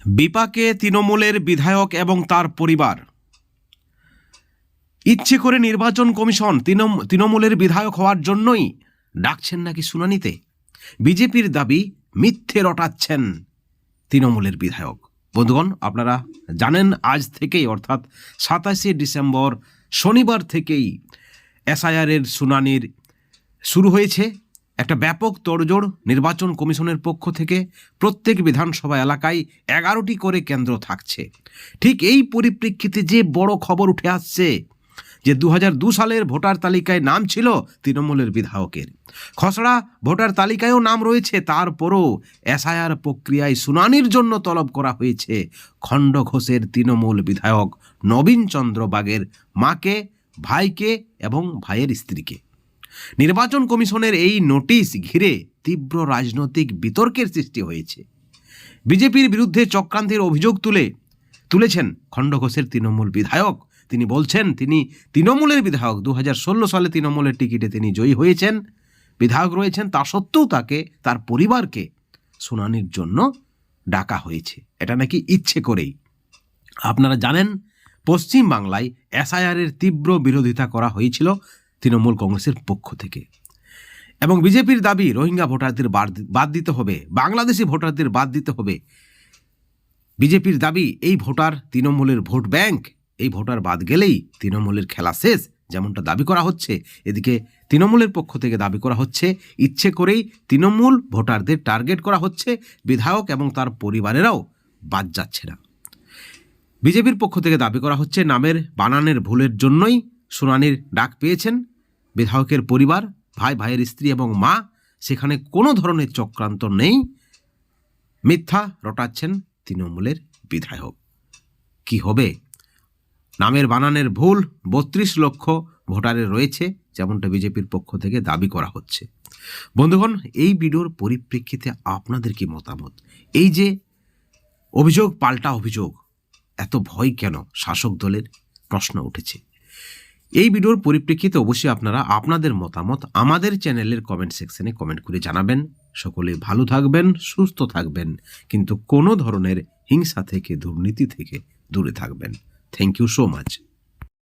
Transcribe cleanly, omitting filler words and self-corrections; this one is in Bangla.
বিপাকে তৃণমূলের বিধায়ক এবং তার পরিবার। ইচ্ছে করে নির্বাচন কমিশন তৃণমূলের বিধায়ক হওয়ার জন্যই ডাকছেন নাকি শুনানিতে। বিজেপির দাবি মিথ্যে রটাচ্ছেন তৃণমূলের বিধায়ক। বন্ধুগণ, আপনারা জানেন আজ থেকেই অর্থাৎ 27শে ডিসেম্বর শনিবার থেকেই এসআইআরের শুনানির শুরু হয়েছে। একটা ব্যাপক তোড়জোড় নির্বাচন কমিশনের পক্ষ থেকে। প্রত্যেক বিধানসভা এলাকায় 11টি করে কেন্দ্র থাকছে। ঠিক এই পরিপ্রেক্ষিতে যে বড় খবর উঠে আসছে যে 2002 সালের ভোটার তালিকায় নাম ছিল তৃণমূলের বিধায়কের, খসড়া ভোটার তালিকায়ও নাম রয়েছে, তারপরও এসআইআর প্রক্রিয়ায় শুনানির জন্য তলব করা হয়েছে খণ্ডঘোষের তৃণমূল বিধায়ক নবীন চন্দ্র বাগের মাকে, ভাইকে এবং ভাইয়ের স্ত্রীকে। নির্বাচন কমিশনের এই নোটিশ ঘিরে তীব্র রাজনৈতিক বিতর্কের সৃষ্টি হয়েছে। বিজেপির বিরুদ্ধে চক্রান্তের অভিযোগ তুলেছেন খণ্ডঘোষের তৃণমূল বিধায়ক। তিনি বলছেন তিনি তৃণমূলের বিধায়ক, 2016 সালে তৃণমূলের টিকিটে তিনি জয়ী হয়েছেন, বিধায়ক রয়েছেন, তা সত্ত্বেও তাকে, তার পরিবারকে শুনানির জন্য ডাকা হয়েছে। এটা নাকি ইচ্ছে করেই। আপনারা জানেন পশ্চিম বাংলায় এসআইআরের তীব্র বিরোধিতা করা হয়েছিল তৃণমূল কংগ্রেসের পক্ষ থেকে, এবং বিজেপির দাবি রোহিঙ্গা ভোটারদের বাদ দিতে হবে, বাংলাদেশি ভোটারদের বাদ দিতে হবে। বিজেপির দাবি এই ভোটার তৃণমূলের ভোট ব্যাংক, এই ভোটার বাদ গেলেই তৃণমূলের খেলা শেষ, যেমনটা দাবি করা হচ্ছে। এদিকে তৃণমূলের পক্ষ থেকে দাবি করা হচ্ছে ইচ্ছে করেই তৃণমূল ভোটারদের টার্গেট করা হচ্ছে, বিধায়ক এবং তার পরিবারেরাও বাদ যাচ্ছে না। বিজেপির পক্ষ থেকে দাবি করা হচ্ছে নামের বানানের ভুলের জন্যই শুনানির ডাক পেয়েছেন বিধায়কের পরিবার, ভাইয়ের স্ত্রী এবং মা। সেখানে কোনো ধরনের চক্রান্ত নেই, মিথ্যা রটাচ্ছেন তৃণমূলের বিধায়ক। কি হবে? নামের বানানের ভুল 32 লক্ষ ভোটারের রয়েছে, যেমনটা বিজেপির পক্ষ থেকে দাবি করা হচ্ছে। বন্ধুগণ, এই ভিডিওর পরিপ্রেক্ষিতে আপনাদের কি মতামত? এই যে অভিযোগ পাল্টা অভিযোগ, এত ভয় কেন শাসক দলের? প্রশ্ন উঠেছে। এই ভিডিওর পরিপ্রেক্ষিতে অবশ্যই আপনারা আপনাদের মতামত আমাদের চ্যানেলের কমেন্ট সেকশনে কমেন্ট করে জানাবেন। সকলে ভালো থাকবেন, সুস্থ থাকবেন, কিন্তু কোনো ধরনের হিংসা থেকে, দুর্নীতি থেকে দূরে থাকবেন। Thank you so much.